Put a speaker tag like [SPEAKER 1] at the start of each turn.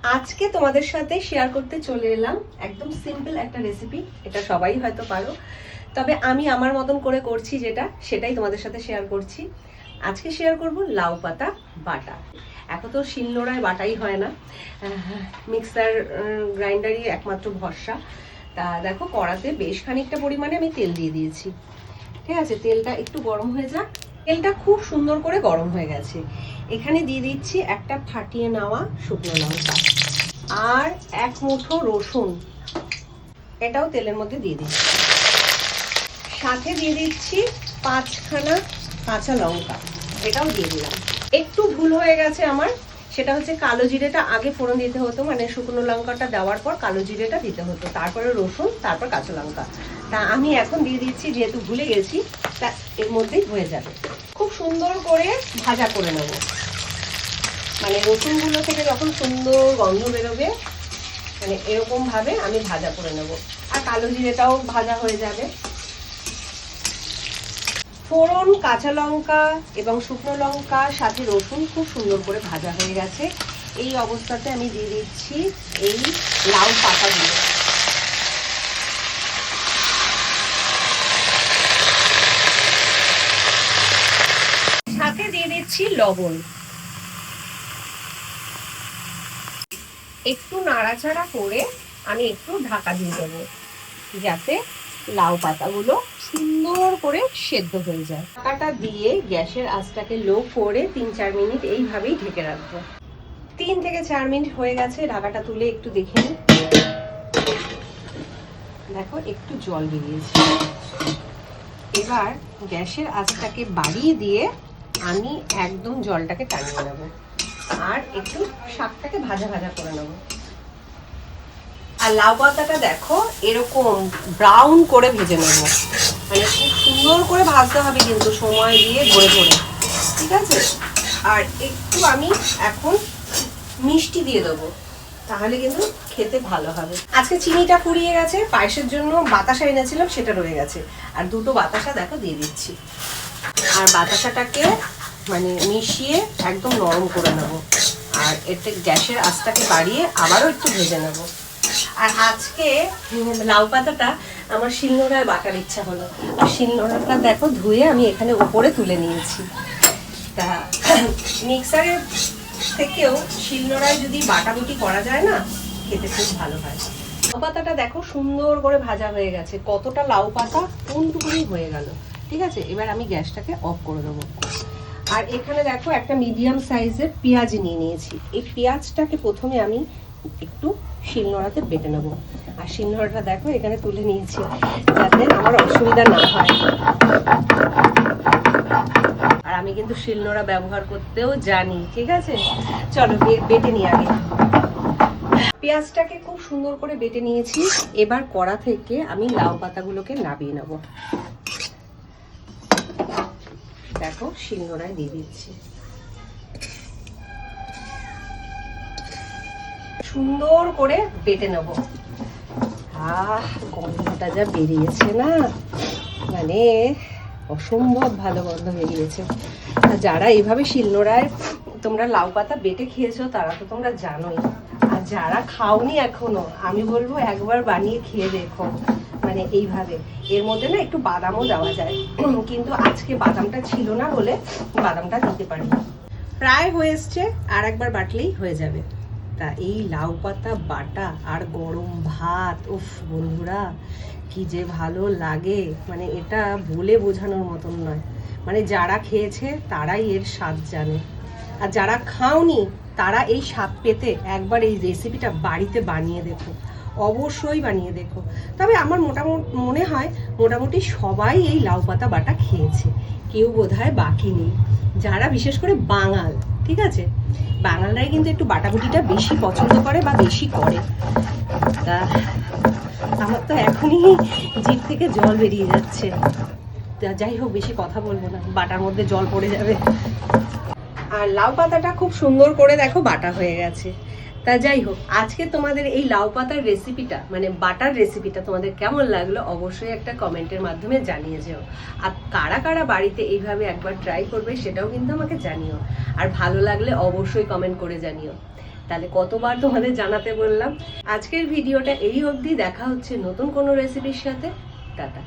[SPEAKER 1] আজকে তোমাদের সাথে শেয়ার করতে চলে এলাম একদম সিম্পল একটা রেসিপি। এটা সবাই হয়তো পারো, তবে আমি আমার মতন করে করছি যেটা, সেটাই তোমাদের সাথে শেয়ার করছি। আজকে শেয়ার করব লাউ পাতা বাটা। এখন তো শিলনোড়ায় বাটাই হয় না, মিক্সার গ্রাইন্ডারই একমাত্র ভরসা। তা দেখো, কড়াতে বেশ খানিকটা পরিমাণে আমি তেল দিয়ে দিয়েছি। ঠিক আছে, তেলটা একটু গরম হয়ে যাক। তেলটা খুব সুন্দর করে গরম হয়ে গেছে। এখানে দিয়ে দিচ্ছি একটা ফাটিয়ে নেওয়া শুকনো লঙ্কা আর এক মুঠো রসুন, এটাও তেলের মধ্যে দিয়ে দিচ্ছি। সাথে দিয়ে দিচ্ছি 5খানা কাঁচা লঙ্কা, এটাও দিয়ে দিলাম। একটু ভুল হয়ে গেছে আমার, সেটা হচ্ছে কালো জিরেটা আগে ফোড়ন দিতে হতো, মানে শুকনো লঙ্কাটা দেওয়ার পর কালো জিরেটা দিতে হতো, তারপরে রসুন, তারপর কাঁচা লঙ্কা। তা আমি এখন দিয়ে দিচ্ছি, যেহেতু ভুলে গেছি, তা এর মধ্যেই হয়ে যাবে। খুব সুন্দর করে ভাজা করে নেব, মানে রসুনগুলো থেকে যখন সুন্দর গন্ধ বেরোবে, মানে এরকম ভাবে আমি ভাজা করে নেব। আর কালো জিরেটাও ভাজা হয়ে যাবে। ফোড়ন, কাঁচা লঙ্কা এবং শুকনো লঙ্কা সাথে রসুন খুব সুন্দর করে ভাজা হয়ে গেছে। এই অবস্থাতে আমি দিয়ে দিচ্ছি এই লাউ পাতাগুলো। সাথে দিয়ে দিচ্ছি লবণ। একটু নাড়াচাড়া করে আমি একটু ঢাকা দিয়ে দেবো, যাতে লাউ পাতাগুলো সুন্দর করে সেদ্ধ হয়ে যায়। ঢাকাটা দিয়ে গ্যাসের আঁচটাকে লো করে 3-4 মিনিট এইভাবেই ঢেকে রাখবো। 3 থেকে 4 মিনিট হয়ে গেছে, ঢাকাটা তুলে একটু দেখে নিই। দেখো, একটু জল বেরিয়েছে। এবার গ্যাসের আঁচটাকে বাড়িয়ে দিয়ে আমি একদম জলটাকে টানিয়ে নেবো আর একটু শাকটাকে ভাজা ভাজা করে নেবো। আর লাউ পাতাটা দেখো এরকম ব্রাউন করে ভেজে নেবো, মানে খুব সুন্দর করে ভাজতে হবে কিন্তু সময় দিয়ে ধরে ধরে, ঠিক আছে? আর একটু আমি এখন মিষ্টি দিয়ে দেবো, তাহলে কিন্তু খেতে ভালো হবে। আজকে চিনিটা ফুরিয়ে গেছে, পায়েসের জন্য বাতাসা এনেছিলাম, সেটা রয়ে গেছে। আর দুটো বাতাসা দেখো দিয়ে দিচ্ছি। আর বাতাসাটাকে মানে মিশিয়ে একদম নরম করে নেবো। আর এতে গ্যাসের আঁচটাকে বাড়িয়ে আবারও একটু ভেজে নেবো। আর আজকে লাউ পাতাটা আমার শিলনোড়ায় বাটার ইচ্ছা হলো। আর শিলনোড়াটা দেখো ধুয়ে আমি এখানে উপরে তুলে নিয়েছি। তা মিক্সারের থেকেও শিলনোড়ায় যদি বাটাবুটি করা যায় না, খেতে খুব ভালো হয়। লাউ পাতাটা দেখো সুন্দর করে ভাজা হয়ে গেছে। কতটা লাউ পাতা কোনটুকুনি হয়ে গেল। ঠিক আছে, এবার আমি গ্যাসটাকে অফ করে দেবো। আর এখানে দেখো একটা মিডিয়াম সাইজের পেঁয়াজ নিয়ে নিয়েছি। এই পেঁয়াজটাকে প্রথমে আমি একটু শিলনোড়াতে বেটে নেবো। আর শিলনোড়াটা দেখো এখানে তুলে নিয়েছি, যাতে আমার অসুবিধা না হয়। আর আমি কিন্তু শিলনোড়া ব্যবহার করতেও জানি, ঠিক আছে? চলো বেটে নিই আগে। পেঁয়াজটাকে খুব সুন্দর করে বেটে নিয়েছি। এবার কড়া থেকে আমি লাউ পাতাগুলোকে নামিয়ে নেব। দেখো শিলনোড়ায় দিয়ে দিচ্ছি। সুন্দর করে বেটে নেব। গন্ধটা যা বেরিয়েছে না, মানে অসম্ভব ভালো গন্ধ বেরিয়েছে। যারা এইভাবে শিলনোড়ায় তোমরা লাউ পাতা বেটে খেয়েছো, তারা তো তোমরা জানোই। আর যারা খাওনি এখনো, আমি বলবো একবার বানিয়ে খেয়ে দেখো। মানে এইভাবে এর মধ্যে না একটু বাদামও দেওয়া যায়, কিন্তু আজকে বাদামটা ছিল না বলে বাদামটা দিতে পারি। প্রায় হয়ে এসছে, আর একবার বাটলেই হয়ে যাবে। তা এই লাউ পাতা বাটা আর গরম ভাত, উফ বন্ধুরা কি যে ভালো লাগে, মানে এটা বলে বোঝানোর মতন নয়। মানে যারা খেয়েছে তারাই এর স্বাদ জানে, আর যারা খাওনি তারা এই স্বাদ পেতে একবার এই রেসিপিটা বাড়িতে বানিয়ে দেখো, অবশ্যই বানিয়ে দেখো। তবে আমার মনে হয় মোটামুটি সবাই এই লাউ পাতা বাটা খেয়েছে, কেউ বোধহয় বাকি নেই। যারা বিশেষ করে বাঙাল, ঠিক আছে, বাঙালরাই কিন্তু একটু বাটাবুটিটা বেশি পছন্দ করে বা বেশি করে। তা আমার তো এখনই জিভ থেকে জল বেরিয়ে যাচ্ছে। যাই হোক, বেশি কথা বলবো না, বাটার মধ্যে জল পড়ে যাবে। আর লাউ পাতাটা খুব সুন্দর করে দেখো বাটা হয়ে গেছে। তা যাই হোক, আজকে তোমাদের এই লাউ পাতার রেসিপিটা, মানে বাটার রেসিপিটা তোমাদের কেমন লাগলো অবশ্যই একটা কমেন্টের মাধ্যমে জানিয়ে যেও। আর কারা কারা বাড়িতে এইভাবে একবার ট্রাই করবে সেটাও কিন্তু আমাকে জানিও। আর ভালো লাগলে অবশ্যই কমেন্ট করে জানিও। তাহলে কতবার তোমাদের জানাতে বললাম। আজকের ভিডিওটা এই অবধি, দেখা হচ্ছে নতুন কোনো রেসিপির সাথে। টাটা।